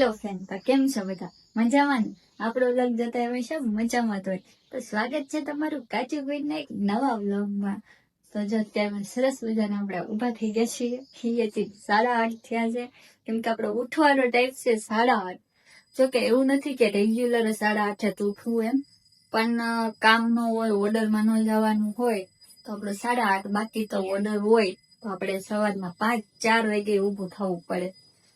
Hello friend, તો કેમ છો બધા? મજામાં ને? આપણો વ્લોગ જોતા હંમેશા મજામાં જ હોય. તો સ્વાગત છે તમારું કાચુભાઈના એક નવા વ્લોગમાં. તો જો અત્યારે સરસ મજાના આપણે ઊભા થઈ ગયા છીએ 8:30 થયા છે. કેમ કે આપણો ઉઠવાનો ટાઈમ છે 8:30. જોકે એવું નથી કે રેગ્યુલર 8:30 જ ઉઠવું એમ, પણ કામ ન હોય, ઓર્ડરમાં ન જવાનું હોય તો આપણે 8:30. બાકી તો ઓર્ડર હોય તો આપણે સવારમાં 5-4 વાગે ઊભું થવું પડે.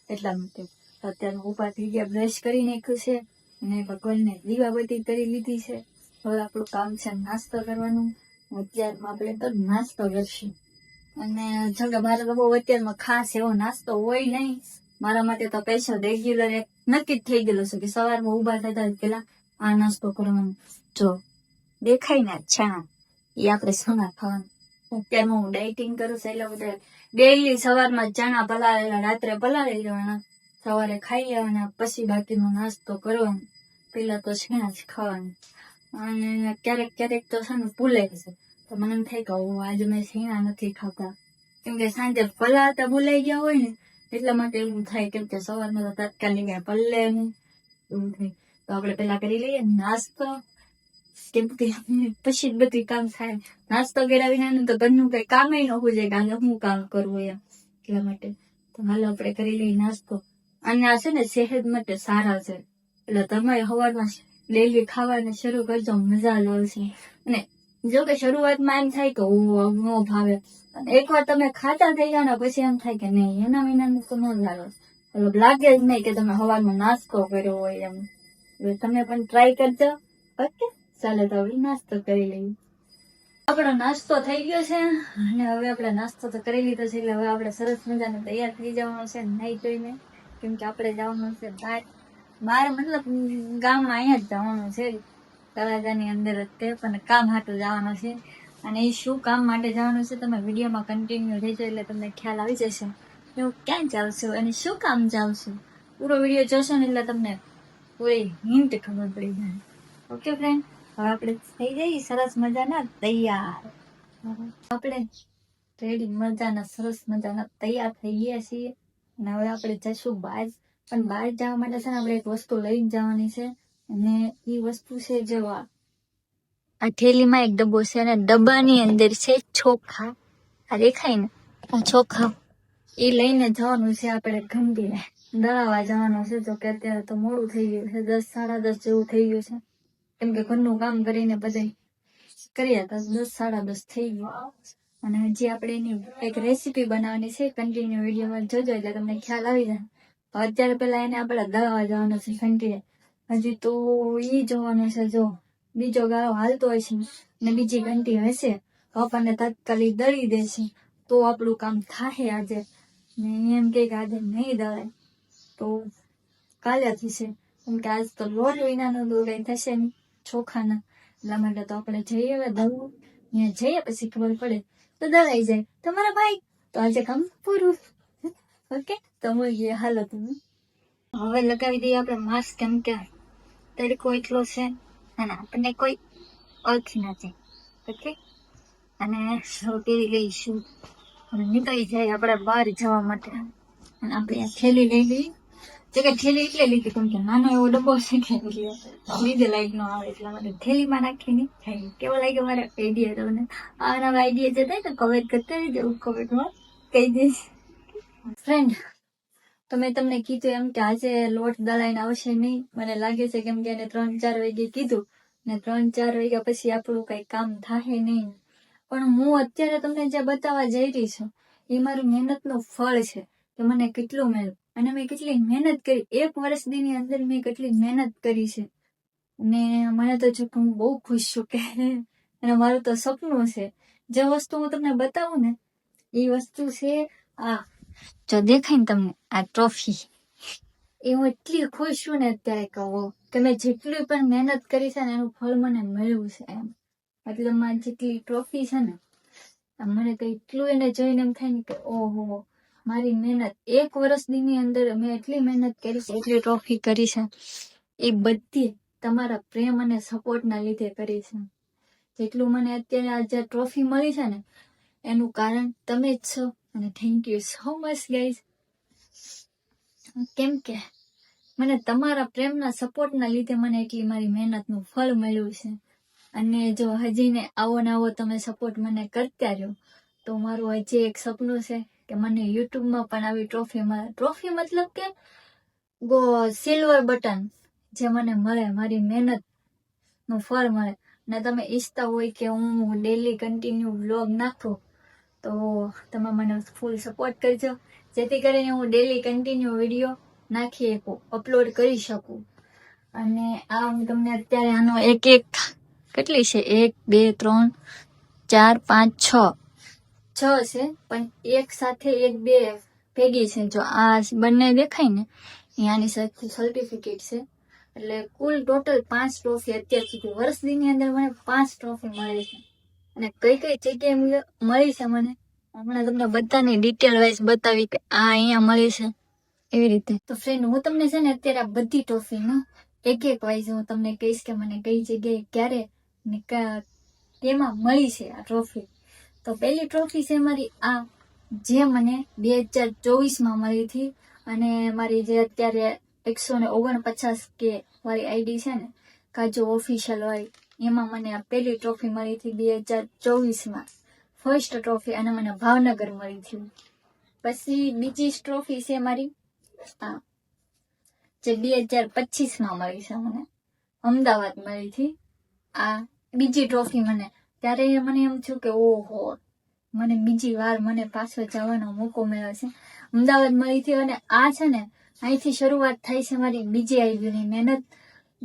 એટલા માટે અત્યારે ઉભા થઈ ગયા, બ્રશ કરી નાખ્યું છે અને ભગવાનને દીવાબત્તી કરી લીધી છે. હવે આપણું કામ છે નાસ્તો કરવાનું. અત્યારમાં આપણે તો નાસ્તો કરશું. અને જો કે મારે તો બહુ અત્યારમાં ખાસ એવો નાસ્તો હોય નહીં. મારા માટે તો સ્પેશિયલ રેગ્યુલર એક નક્કી જ થઈ ગયેલું છે કે સવારમાં ઉભા થતા પેલા આ નાસ્તો કરવાનો. જો દેખાય ને છાણા, એ આપણે સોના ખાવાનું. અત્યારમાં હું ડાયટિંગ કરું છું એટલે બધા ડેઈલી સવારમાં ચણા પલાળેલા રાત્રે પલાળી દેવાના, સવારે ખાઈ લેવાના, પછી બાકીનો નાસ્તો કરવાનો. પેલા તો છેણા જ ખાવાનું. અને ક્યારેક ક્યારેક તો છે ને ભૂલાઈ છે, તો મને એમ થાય કે આજે મેં છેણા નથી ખાતા. કેમ કે સાંજે પલાળતા ભૂલાઈ ગયા હોય ને એટલા માટે એવું થાય. કેમ કે સવારમાં તો તાત્કાલિક પલ્લે નહીં એવું થાય. તો આપણે પેલા કરી લઈએ નાસ્તો, કેમ કે પછી જ બધું કામ થાય. નાસ્તો કર્યા વિના તો ઘરનું કઈ કામ ન હોય જાય કે આજે હું કામ કરવું એમ. એટલા માટે તો હાલો આપણે કરી લઈએ નાસ્તો. અને આ છે ને સેહત માટે સારા છે, એટલે તમે સવારમાં ડેલી ખાવાને શરૂ કરજો, મજા જ આવશે. અને જો કે શરૂઆતમાં એમ થાય કે ન ભાવે, એકવાર તમે ખાતા થઈ જાવ ને પછી એમ થાય કે નહીં, એના વિના તો ન લાગે. એટલે લાગે જ નહીં કે તમે સવારમાં નાસ્તો કર્યો હોય એમ. એટલે તમે પણ ટ્રાય કરજો. ઓકે, ચાલો તો હવે નાસ્તો કરી લઈએ. આપણો નાસ્તો થઈ ગયો છે અને હવે આપણે નાસ્તો તો કરી લીધો છે, એટલે હવે આપણે સરસ મજાને તૈયાર થઈ જવાનું છે નાઈ ધોઈને. કેમ કે આપણે જવાનું છે બહાર મતલબ ગામમાં અહીંયા જ જવાનું છે, તળાજાની અંદર જ તે, પણ કામ હાટું જવાનું છે. અને એ શું કામ માટે જવાનું છે તમે વિડીયોમાં કન્ટિન્યુ રહેજો એટલે તમને ખ્યાલ આવી જશે કે હું ક્યાં જાઉં છું અને શું કામ જાઉં છું. પૂરો વિડીયો જોશો ને એટલે તમને પૂરી હિન્ટ ખબર પડી જાય. ઓકે ફ્રેન્ડ, હવે આપણે થઈ જઈએ સરસ મજાના તૈયાર. આપણે રેડી મજાના સરસ મજાના તૈયાર થઈ ગયા છીએ અને હવે આપણે જઈશું બહાર. પણ બહાર જવા માટે છે ને આપણે એક વસ્તુ લઈને જવાની છે, અને એ વસ્તુ છે જો આ થેલીમાં એક ડબ્બો છે અને ડબ્બાની અંદર છે ચોખા. આ દેખાય ને આ ચોખા, એ લઈને જવાનું છે આપણે ઘંટીને દળાવવા જવાનું છે. જો કે અત્યારે તો મોડું થઈ ગયું છે, 10-10:30 જેવું થઈ ગયું છે. કેમ કે ઘરનું કામ કરીને બધા કર્યા તો 10-10:30 થઈ ગયું. અને હજી આપણે એની એક રેસીપી બનાવવાની છે, કન્ટિન્યુ વિડીયોમાં જોજો એટલે તમને ખ્યાલ આવી જાય. અત્યારે પેલા એને આપણે દળવા જવાનું છે ઘંટીને. હજી તો ઈ જોવાનું છે, જો બીજો ગાળો હાલતો હોય છે ને બીજી ઘંટી હશે તો આપણને તાત્કાલિક દળી દેશે તો આપણું કામ થાય આજે. ને એમ કે આજે નહીં દળાય તો કાલે થશે, કેમ કે આજ તો લોટ વિનાનો દોડાઈ થશે નહીં ચોખાના. એટલા માટે તો આપણે જઈએ હવે દળવું, ત્યાં જઈએ પછી ખબર પડે તો દળાઈ જાય તમારા ભાઈ, તો આજે કામ પૂરું. ઓકે, તો મળીએ. હાલો તમે હવે લગાવી દઈએ આપણે માસ્ક, કેમ કે તડકો એટલો છે અને આપણને કોઈ ઓળખી નથી. ઓકે, અને પહેરી લઈશું અને નીકળી જાય આપણે બહાર જવા માટે. અને આપણે આ થેલી લઈ લઈએ. જો કે થેલી એટલે લીધી કેમ કે નાનો એવો ડબ્બો છે કે બીજે લાઈટ નો આવે એટલા માટે થેલીમાં નાખીને થાય. કેવો લાગ્યો મારા આઈડિયા તમને? આ નવા આઈડિયા જે થાય તો કમેન્ટ કરતા રહેજો, કમેન્ટમાં કહી દઈશ. ફ્રેન્ડ, તો મેં તમને કીધું એમ કે આજે લોટ દળાઈને આવશે નહીં મને લાગે છે, કેમ કે એને 3-4 વાગે કીધું ને 3-4 વાગ્યા પછી આપણું કઈ કામ થાય નહીં. પણ હું અત્યારે તમને જે બતાવવા જઈ રહી છું એ મારું મહેનતનું ફળ છે કે મને કેટલું મળ્યું અને મેં કેટલી મહેનત કરી. 1 વર્ષની અંદર મેં કેટલી મહેનત કરી છે અને મને તો જો હું બહુ ખુશ છું કે અને મારું તો સપનું છે જે વસ્તુ હું તમને બતાવું ને એ વસ્તુ છે આ. જો દેખાય ને તમને આ ટ્રોફી, એ હું એટલી ખુશ છું ને અત્યારે કહું કે મેં જેટલી પણ મહેનત કરી છે ને એનું ફળ મને મળ્યું છે એમ. મતલબ મારી જેટલી ટ્રોફી છે ને મને તો એટલું એને જોઈને એમ થાય ને કે ઓહો, મારી મહેનત 1 વર્ષની અંદર મેં એટલી મહેનત કરી છે, એટલી ટ્રોફી કરી છે, એ બધી તમારા પ્રેમ અને સપોર્ટના લીધે કરી છે. જેટલું મને અત્યારે આ જે ટ્રોફી મળી છે ને એનું કારણ તમે જ છો. અને thank you so much guys. કેમ કે મને તમારા પ્રેમના સપોર્ટના લીધે મને એટલી મારી મહેનતનું ફળ મળ્યું છે. અને જો હજી ને આવો ને આવો તમે સપોર્ટ મને કરતા રહ્યો તો મારું હજી એક સપનું છે કે મને યુટ્યુબમાં પણ આવી ટ્રોફી મળે. ટ્રોફી મતલબ કે સિલ્વર બટન જે મને મળે, મારી મહેનત નું ફળ મળે. ને તમે ઈચ્છતા હોય કે હું ડેલી કન્ટિન્યુ વ્લોગ નાખું તો તમે મને ફૂલ સપોર્ટ કરજો, જેથી કરીને હું ડેલી કન્ટિન્યુ વિડીયો નાખી શકું, અપલોડ કરી શકું. અને આ હું તમને અત્યારે આનો એક કેટલી છે, 1 2 3 4 5 6 છે, પણ એક સાથે 1 2 ભેગી છે. જો આ બંને દેખાય ને એ આની સાથે સર્ટિફિકેટ છે. એટલે કુલ ટોટલ 5 ટ્રોફી અત્યાર સુધી વર્ષ દીની અંદર મને 5 ટ્રોફી મળી છે. અને કઈ કઈ જગ્યાએ મળી છે મને હમણાં તમને બધાની ડિટેલ વાઇઝ બતાવી કે આ અહીંયા મળી છે એવી રીતે. તો ફ્રેન્ડ હું તમને છે ને અત્યારે આ બધી ટ્રોફીનો એક વાઇઝ હું તમને કહીશ કે મને કઈ જગ્યાએ ક્યારે ને કેમાં મળી છે આ ટ્રોફી. તો પહેલી ટ્રોફી છે મારી આ, જે મને 2024માં મળી હતી. અને મારી જે અત્યારે 149K વાળી આઈડી છે ને, કાજુ ઓફિશિયલ વાળી, એમાં મને આ પહેલી ટ્રોફી મળી હતી 2024માં, ફર્સ્ટ ટ્રોફી. અને મને ભાવનગર મળી હતી. પછી બીજી ટ્રોફી છે મારી આ, જે 2025માં મળી છે, મને અમદાવાદ મળી હતી. આ બીજી ટ્રોફી મને, ત્યારે મને એમ થયું કે ઓહો મને બીજી વાર મને પાછો જવાનો મોકો મળ્યો છે, અમદાવાદ મળી હતી. અને આ છે ને અહીંથી શરૂઆત થાય છે મારી બીજી આઈડીની મહેનત,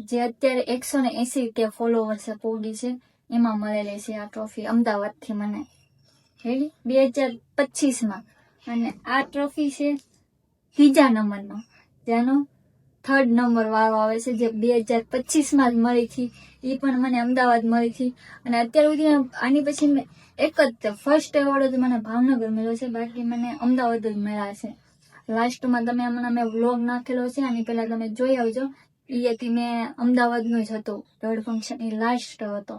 જે અત્યારે 180K ફોલોવર્સ પહોંચી છે, એમાં મળેલી છે આ ટ્રોફી અમદાવાદથી મને 2025માં. અને આ ટ્રોફી છે ત્રીજા નંબરનો, જેનો 3rd નંબર વાળો આવે છે, જે 2025માં જ મળી હતી. એ પણ મને અમદાવાદ મળી હતી. અને અત્યાર સુધી આની પછી મેં એક જ ફર્સ્ટ એવોર્ડ જ મને ભાવનગર મળ્યો છે, બાકી મને અમદાવાદ જ મળ્યા છે. લાસ્ટમાં તમે હમણાં મેં વ્લોગ નાખેલો છે, આની પહેલા તમે જોઈ આવજો. એ હતી મેં અમદાવાદનો જ હતો થર્ડ ફંક્શન, એ લાસ્ટ હતો.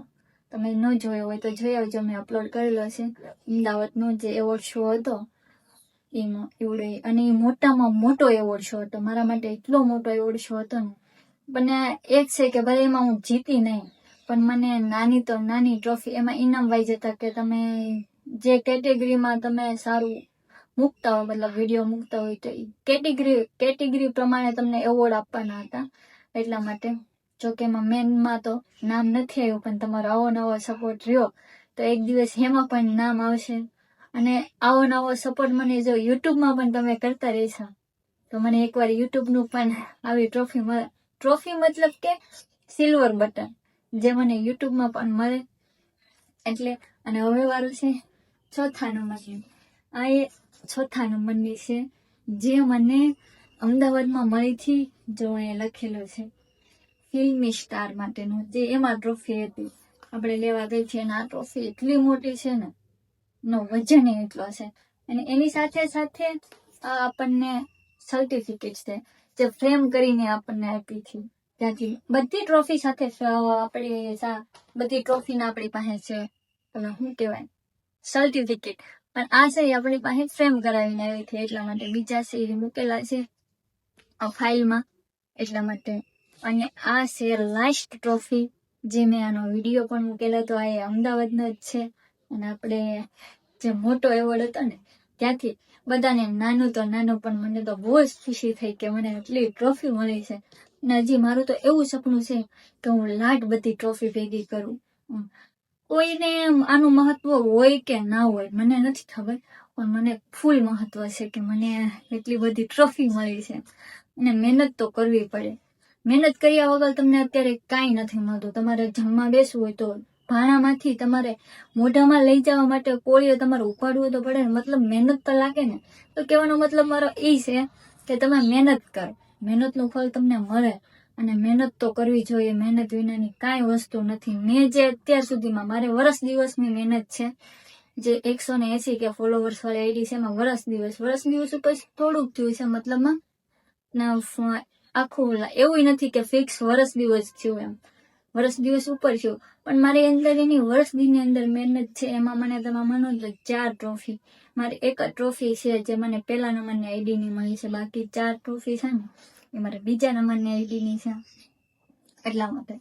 તમે ન જોયો હોય તો જોઈ આવજો, મેં અપલોડ કરેલો છે અમદાવાદનો જે એવોર્ડ શો હતો એમાં એવડે. અને એ મોટામાં મોટો એવોર્ડ શો હતો મારા માટે, એટલો મોટો એવોર્ડ શો હતો ને. પણ એક છે કે ભલે એમાં હું જીતી નહીં, પણ મને નાની તો નાની ટ્રોફી એમાં ઇનામ વાઇઝ હતા કે તમે જે કેટેગરીમાં તમે સારું મૂકતા હોય, મતલબ વિડીયો મૂકતા હોય તો કેટેગરી પ્રમાણે તમને એવોર્ડ આપવાના હતા. એટલા માટે જોકે એમાં મેનમાં તો નામ નથી આવ્યું, પણ તમારો આવો નવો સપોર્ટ રહ્યો તો એક દિવસ એમાં પણ નામ આવશે. અને આવો નવો સપોર્ટ મને જો યુટ્યુબમાં પણ તમે કરતા રહેશો તો મને એકવાર યુટ્યુબનું પણ આવી ટ્રોફી મળે. ટ્રોફી મતલબ કે સિલ્વર બટન જે મને યુટ્યુબમાં પણ મળે એટલે. અને હવે વાળું છે ચોથા નંબરની. આ એ ચોથા નંબરની છે, જે મને અમદાવાદમાં મળી હતી. જો અહીંયા લખેલું છે ફિલ્મી સ્ટાર માટેનું, જે એમાં ટ્રોફી હતી આપણે લેવા ગઈ છે. અને આ ટ્રોફી એટલી મોટી છે ને, નો વજન એટલો છે. અને એની સાથે સાથે આ આપણને સર્ટિફિકેટ છે, જે ફ્રેમ કરીને આપણને આપી હતી ત્યાંથી. બધી ટ્રોફી સાથે આપણી બધી ટ્રોફીના આપણી પાસે છે શું કહેવાય સર્ટિફિકેટ, પણ આ છે આપણી પાસે ફ્રેમ કરાવીને આવી હતી. એટલા માટે બીજા છે એ મૂકેલા છે ફાઇલમાં, એટલા માટે. અને આ છે લાસ્ટ ટ્રોફી, જે મેં આનો વિડીયો પણ મૂકેલો હતો. આ એ અમદાવાદનો જ છે. અને આપણે જે મોટો એવોર્ડ હતો ને ત્યાંથી બધાને નાનું તો નાનું, પણ મને તો બહુ જ ખુશી થઈ કે મને એટલી ટ્રોફી મળી છે. અને હજી મારું તો એવું સપનું છે કે હું લાટ બધી ટ્રોફી ભેગી કરું. કોઈને આનું મહત્વ હોય કે ના હોય મને નથી ખબર, પણ મને ફૂલ મહત્વ છે કે મને એટલી બધી ટ્રોફી મળી છે. અને મહેનત તો કરવી પડે, મહેનત કર્યા વગર તમને અત્યારે કાંઈ નથી મળતું. તમારે જમવા બેસવું હોય તો ભાણામાંથી તમારે મોઢામાં લઈ જવા માટે કોળીઓ તમારે ઉપાડવું તો પડે ને, મતલબ મહેનત તો લાગે ને. તો કહેવાનો મતલબ મારો એ છે કે તમે મહેનત કરો, મહેનતનું ફળ તમને મળે. અને મહેનત તો કરવી જોઈએ, મહેનત વિનાની કાંઈ વસ્તુ નથી. મેં જે અત્યાર સુધીમાં મારે વર્ષ દિવસની મહેનત છે, જે 180K ફોલોવર્સ વાળી આઈડી છે એમાં વર્ષ દિવસ ઉપર થોડુંક થયું છે, મતલબમાં આખું એવું નથી કે ફિક્સ વર્ષ દિવસ થયું, એમ વર્ષ દિવસ ઉપર થયું. પણ મારી અંદર એની વર્ષ દીની અંદર મહેનત છે. એમાં મને તમે માનો તો 4 ટ્રોફી, મારી એક જ ટ્રોફી છે જે મને પહેલા નંબરની આઈડીની મળી છે. બાકી 4 ટ્રોફી છે ને એ મારે બીજા નંબરની આઈડીની છે એટલા માટે.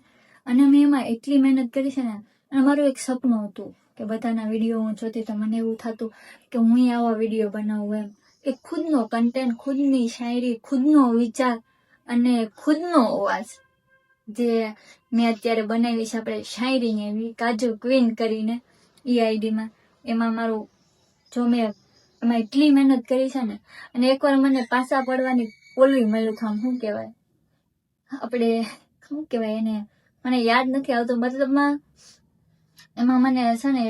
અને મેં એમાં એટલી મહેનત કરી છે ને, અને મારું એક સપનું હતું કે બધાના વિડીયો હું જોતી તો મને એવું થતું કે હું આવા વિડીયો બનાવું એમ, કે ખુદનો કન્ટેન્ટ, ખુદની શાયરી, ખુદનો વિચાર અને ખુદનો અવાજ જે મેં અત્યારે બનાવી છે આપણે શાયરીની એવી કાજુ ક્વીન કરીને એ આઈડીમાં. એમાં મારું જો મેં એમાં એટલી મહેનત કરી છે ને, અને એકવાર મને પાછા પડવાની ઓલું મળ્યું હતું, આમ શું કહેવાય આપણે, શું કહેવાય એને, મને યાદ નથી આવતું, મતલબમાં એમાં મને છે ને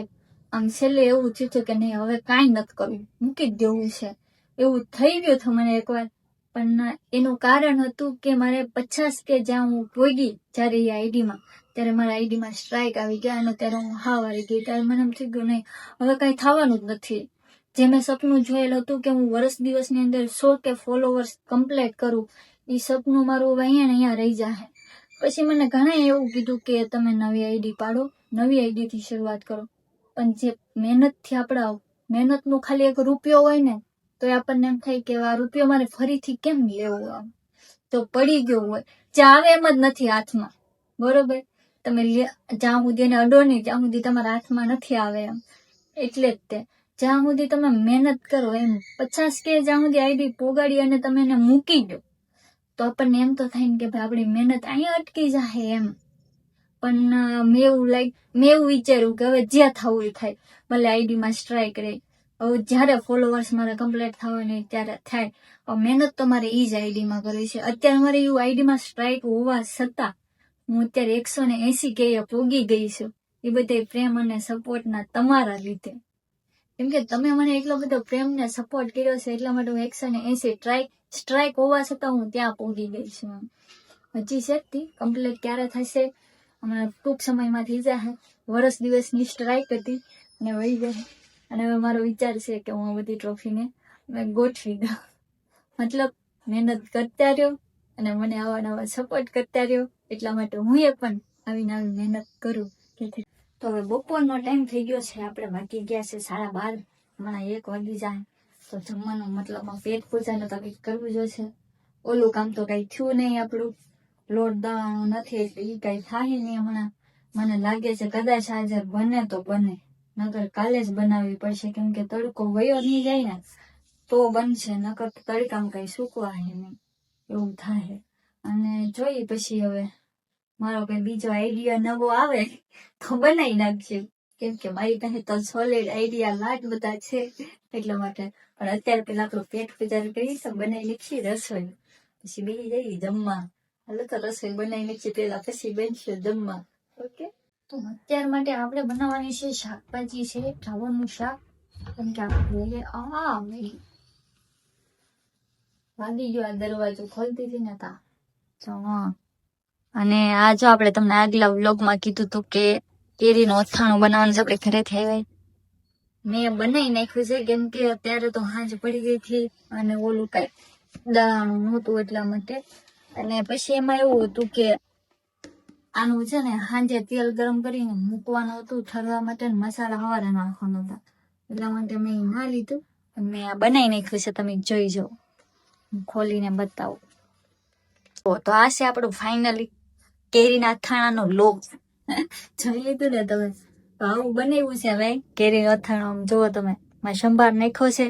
આમ છેલ્લે એવું થયું હતું કે નહીં હવે કાંઈ નથી કરવું, મૂકી જ દેવું છે, એવું થઈ ગયું હતું મને એકવાર. પણ એનું કારણ હતું કે મારે 50K જ્યાં હું પોગી જ્યારે એ આઈડીમાં, ત્યારે મારા આઈડીમાં સ્ટ્રાઇક આવી ગયા અને ત્યારે હું હાવ હારી ગઈ. ત્યારે મને એમ થઈ ગયું નહીં હવે કાંઈ થવાનું જ નથી. જે મેં સપનું જોયેલું હતું કે હું વર્ષ દિવસની અંદર 100K ફોલોવર્સ કમ્પ્લીટ કરું, એ સપનું મારું હવે અહીંયા ને અહીંયા રહી જાય. પછી મને ઘણા એવું કીધું કે તમે નવી આઈડી પાડો, નવી આઈડીથી શરૂઆત કરો. પણ જે મહેનતથી આપણા મહેનતનું ખાલી એક રૂપિયો હોય ને તો આપણને એમ થાય કે આ રૂપિયો મારે ફરીથી કેમ લેવો, આમ તો પડી ગયો હોય જે આવે એમ જ નથી હાથમાં, બરોબર. તમે જ્યાં સુધી એને અડો નહીં ત્યાં સુધી તમારા હાથમાં નથી આવે એમ. એટલે જ તે જ્યાં સુધી તમે મહેનત કરો એમ 50K જ્યાં સુધી આઈડી પોગાડી અને તમે એને મૂકી દો તો આપણને એમ તો થાય ને કે ભાઈ આપણી મહેનત અહીંયા અટકી જાય એમ. પણ મેં એવું વિચાર્યું કે હવે જ્યાં થવું એ થાય, ભલે આઈડીમાં સ્ટ્રાઇક રહી, હવે જ્યારે ફોલોવર્સ મારે કમ્પ્લીટ થવાની ત્યારે થાય. મહેનત તો મારે એ જ આઈડીમાં કરવી છે. અત્યારે મારે એવું આઈડીમાં સ્ટ્રાઇક હોવા છતાં હું અત્યારે 180K પોગી ગઈ છું. એ બધા પ્રેમ અને સપોર્ટના તમારા લીધે. કેમ કે તમે મને એટલો બધો પ્રેમ ને સપોર્ટ કર્યો છે એટલા માટે હું 180 સ્ટ્રાઇક હોવા છતાં હું ત્યાં પોગી ગઈ છું. હજી છે જ કમ્પ્લીટ ક્યારે થશે, હમણાં ટૂંક સમયમાં થઈ જાય. વર્ષ દિવસની સ્ટ્રાઇક હતી અને વહી જાય. અને હવે મારો વિચાર છે કે હું આ બધી ટ્રોફીને ગોઠવી દઉં. મતલબ મહેનત કરતા રહ્યો અને મને આવા નવા સપોર્ટ કરતા રહ્યો, એટલા માટે હું એ પણ આવી નવી મહેનત કરું. તો હવે બપોરનો ટાઈમ થઈ ગયો છે, આપણે વાગી ગયા છે 12:30, હમણાં 1 વાગી જાય. તો જમવાનું મતલબમાં પેટ પૂજાનું તો કંઈક કરવું જોશે. ઓલું કામ તો કંઈ થયું નહીં આપણું, લોટ દવાનું નથી એટલે એ કંઈ થાય નહીં હમણાં. મને લાગે છે કદાચ આજે બને તો બને, નકર કાલે જ બનાવવી પડશે. કેમ કે તડકો વયો નહીં જાય ને તો બનશે, નકર તડકામાં કઈ સુકવા નહીં, એવું થાય. અને જોઈએ પછી હવે મારો કઈ બીજો આઈડિયા નવો આવે તો બનાવી નાખશે. કેમ કે મારી પાસે તો સોલિડ આઈડિયા લાટ બધા છે એટલા માટે. પણ અત્યારે પેલા આપણું પેટ પૂજા કરી તો બનાવી નાખીએ રસોઈ, પછી બેસી જઈએ જમવા. હાલો તો રસોઈ બનાવી નાખીએ પેલા, પછી બનશે જમવા. ઓકે, તો અત્યાર માટે આપણે બનાવવાની છે શાકભાજી છે ટાવરનું શાક. કેમ કે આપણે વાગી ગયો આ દરવાજો ખોલતી હતી ને તા. અને આ જો આપણે તમને આગલા વ્લોગમાં કીધું હતું કે કેરીનું અથાણું બનાવવાનું છે, આપણે ઘરેથી આવ્યા. મેં બનાવી નાખ્યું છે કેમ કે અત્યારે તો હાંજ પડી ગઈ હતી અને ઓલું કઈ દાણું નહોતું એટલા માટે. અને પછી એમાં એવું હતું કે આનું છે ને સાંજે તેલ ગરમ કરીને મૂકવાનું હતું ઠરવા માટે, મસાલા સવારે નાખવાના હતા એટલા માટે મેં ના લીધું. મેં આ બનાવી નાખ્યું છે, તમે જોઈ જાઓ, ખોલીને બતાવું. તો આ છે આપણું ફાઇનલી કેરીના અથાણાનો લોગ. જોઈ લીધું ને તમે, તો આવું બનાવ્યું છે ભાઈ કેરીનું અથાણું. જુઓ તમે, મેં સંભાર નાખ્યો છે,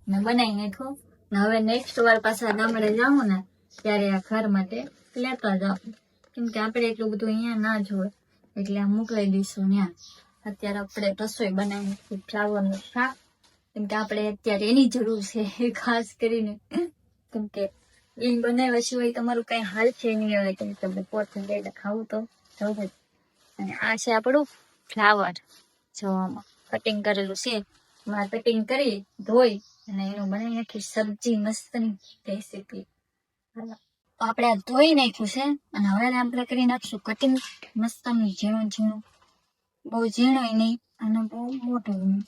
મેં બનાવી નાખ્યો. હવે નેક્સ્ટ વાર પાછા ગામડે જાઉં ને ત્યારે આ ઘર માટે લેતા જાઉં. કેમ કે આપણે એટલું બધું અહીંયા ના જોવે એટલે આ મોકલાઈ દઈશું ત્યાં. અત્યારે આપણે રસોઈ બનાવી ફ્લાવરનું શાક, કેમ કે આપણે અત્યારે એની જરૂર છે ખાસ કરીને. કેમ કે એ બનાવ્યા સિવાય તમારું કઈ હાલ છે નહીં. હવે કેમ કે બપોર થઈ જાય ખાવું તો જવું જ. અને આ છે આપણું ફ્લાવર, જો આમાં કટિંગ કરેલું છે. એમાં કટિંગ કરી ધોઈ અને એનું બનાવી નાખી સબ્જી મસ્તની રેસીપી. આપણે આ ધોઈ નાખ્યું છે અને હવે આપણે કરી નાખશું કટિંગ મસ્તનું, ઝીણું ઝીણું, બહુ ઝીણું નહીં અને બહુ મોટું નહીં.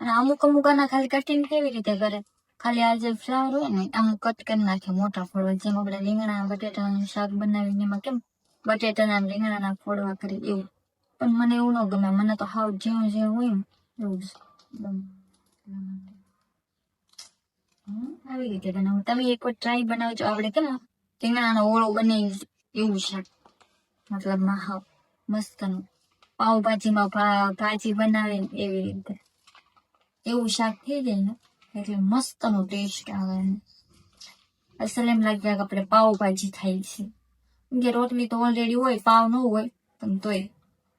અને અમુક આના ખાલી કટિંગ કેવી રીતે કરે, ખાલી આ જે ફ્લાવર હોય ને અમુક કટ કરી નાખે મોટા ફોડવા, જેમ આપણે રીંગણા બટેટાનું શાક બનાવીને એમાં કેમ બટેટાના રીંગણાના ફોડવા કરી એવું. પણ મને એવું ન ગમે, મને તો હાવ ઝીણું ઝીણું હોય ને એવું જ. આવી રીતે બનાવું. તમે એક વાર ટ્રાય બનાવજો. આપણે કેમ રીંગણાનો ઓળો બને એવું શાક, મતલબમાં હા મસ્તનું પાવભાજીમાં ભાજી બનાવે ને એવી રીતે એવું શાક થઈ જાય ને એટલે મસ્તનો ટેસ્ટ આવે. અસલ એમ લાગે કે આપણે પાવભાજી ખાઈ છે. કે રોટલી તો ઓલરેડી હોય, પાવ ન હોય પણ તોય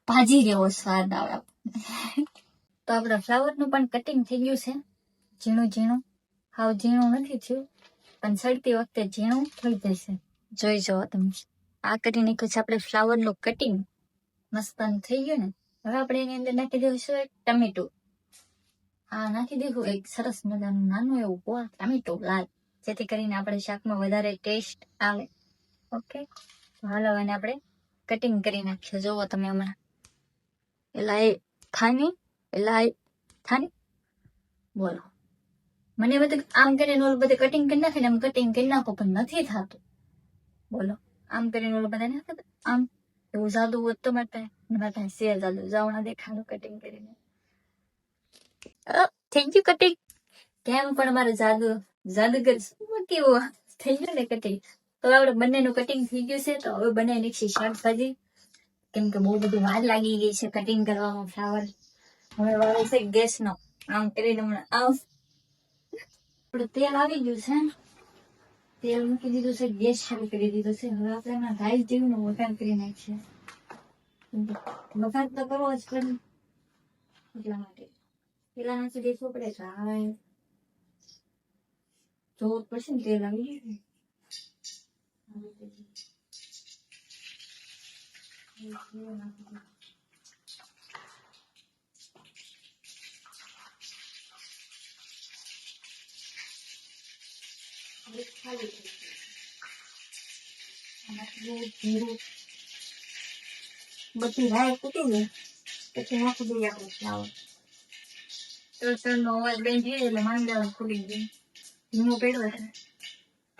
ભાજી જેવો સ્વાદ આવે. તો આપણા ફ્લાવરનું પણ કટિંગ થઈ ગયું છે, ઝીણું ઝીણું. હાવ ઝીણું નથી થયું પણ સડતી વખતે ઝીણું થઈ જશે. જોઈ જાઓ તમે. આ કરી નાખ્યું છે આપણે ફ્લાવરનું કટિંગ. મસ્ત થઈ ગયું ને. હવે આપણે એની અંદર નાખી દઈશું એક ટમેટું. આ નાખી દીધું એક સરસ મજાનું નાનું એવું ગોળ ટમેટું લાલ, જેથી કરીને આપણે શાકમાં વધારે ટેસ્ટ આવે. ઓકે, હાલો એને આપણે કટિંગ કરી નાખીએ. જોવો તમે હમણાં એલા એ થાની બોલો. મને બધું આમ કરીને ઓલું બધું કટિંગ કરી નાખે ને આમ કટિંગ કરી નાખો પણ નથી થતું. બોલો આમ કરીને ઓલું બધા નાખે આમ એવું જાદુ હોત તો માટે શેર જાદુ જાવણા દેખાડું કટિંગ કરીને. Thank you cutting. કેમ પણ મારે જાદુગર કેવું થઈ ગયું ને કટિંગ. તો આપણે બંનેનું કટિંગ થઈ ગયું છે. તો હવે બનાવી નાખીએ શાકભાજી, કેમ કે બહુ બધી વાર લાગી ગઈ છે કટિંગ કરવામાં ફ્લાવર. હવે વાળો છે ગેસનો. આમ કરીને હમણાં આપણે તેલ આવી ગયું છે, તેલ મૂકી દીધું છે, ગેસ ચાલુ કરી દીધો છે. હવે આપણે એમાં રાઈસ જેવું વઘાર કરી નાખીએ. વઘાર તો કરવો જ પડે એટલા માટે પેલા નાખી દેખવું પડે. રાઈસ જોવું પડશે ને, તેલ આવી ગયું. બધી રાય કૂટી ને પછી નાખી દઈએ આપણે ફ્લાવર. નો અવાજ બેન જોઈએ એટલે માંડવા ખુલી ગઈ. ધીમો પડ્યો છે,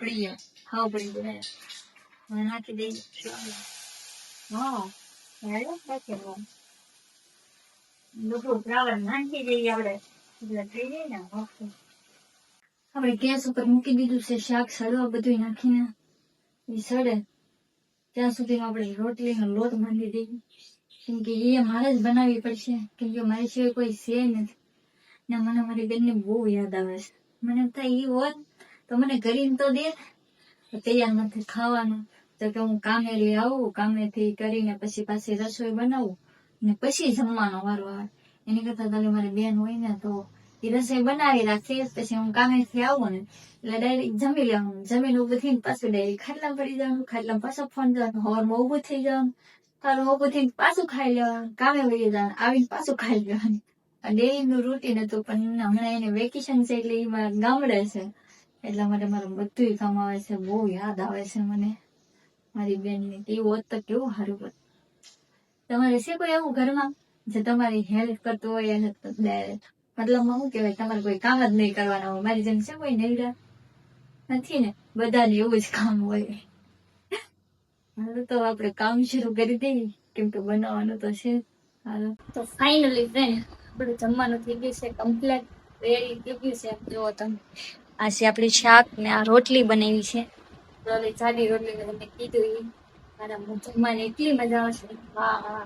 પડી ગયો, હાવ પડી ગયો. હવે નાખી દઈએ હા બધું ફ્લાવર નાખી દઈએ આપણે એટલે થઈ જાય ને. આપણે ગેસ ઉપર મૂકી દીધું છે શાક સડવા. બધું નાખીને એ સડે ત્યાં સુધીમાં આપણે રોટલીનો લોટ બાંધી દઈએ, કેમ કે એ મારે જ બનાવવી પડશે, કેમ કે મારી સિવાય કોઈ છે નથી ને. મને મારી બેનને બહુ યાદ આવે છે. મને થાય એ હોત તો મને કરીને તો દે, તૈયાર નથી ખાવાનું. તો કે હું કામે લઈ આવું, કામેથી કરીને પછી પાછી રસોઈ બનાવું ને પછી જમવાનો વારો આવે. એની કરતા તારે મારી બેન હોય ને તો એ રસોઈ બનાવી રાખે, પછી હું કામેથી આવું ને એટલે ડાયરેક્ટ જમી લેવાનું. જમીને ઉભું થઈને પાછું ડાયરેક્ટ ખાટલા પડી જવાનું, ખાટલા પાછો ફોન જવાનું, હવારમાં ઉભું થઈ જવાનું, તારું ઉભું થઈને પાછું ખાઈ લેવાનું, કામે વહી જવાનું, આવીને પાછું ખાઈ લેવાનું. ડેલી નું રૂટીન હતું. પણ હમણાં એને વેકેશન છે એટલે એ મારા ગામડે છે, એટલા માટે મારું બધું કામ આવે છે. બહુ યાદ આવે છે મને મારી બેનની. તે હોત તો કેવું સારું હોત. તમારે છે કોઈ એવું ઘરમાં જે તમારી હેલ્પ કરતું હોય, એને મતલબમાં શું કહેવાય, તમારે કોઈ કામ જ નહીં કરવાના હોય? મારી જેમ છે કોઈ નૈરા નથી ને, બધાને એવું જ કામ હોય. હાલો તો આપણે કામ શરૂ કરી દઈએ, કેમ કે બનાવવાનું તો છે. હાલો તો ફાઇનલી ફ્રેન્ડ આપણું જમવાનું થઈ ગયું છે કમ્પ્લીટ, રેડી થઈ ગયું છે. જુઓ તમે, આ છે આપણી શાક ને આ રોટલી બનાવી છે. સાદી રોટલી તમને કીધું મારા જમવાની એટલી મજા આવશે. હા હા,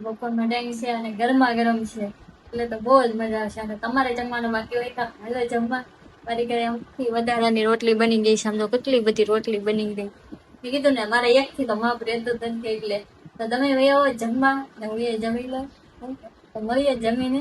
બપોરનો ટાઈમ છે અને ગરમા ગરમ છે એટલે તો બહુ જ મજા આવશે. અને તમારે જમવાનું બાકી હોય તો હાલો જમવા. મારી ઘરે આમથી વધારાની રોટલી બની ગઈ છે. આમ તો કેટલી બધી રોટલી બની ગઈ. મેં કીધું ને મારે એકથી તો માપ રહેતું નથી, એટલે તો તમે આવો જમવા ને હું એ જમી લો. તો મળીએ જમીને.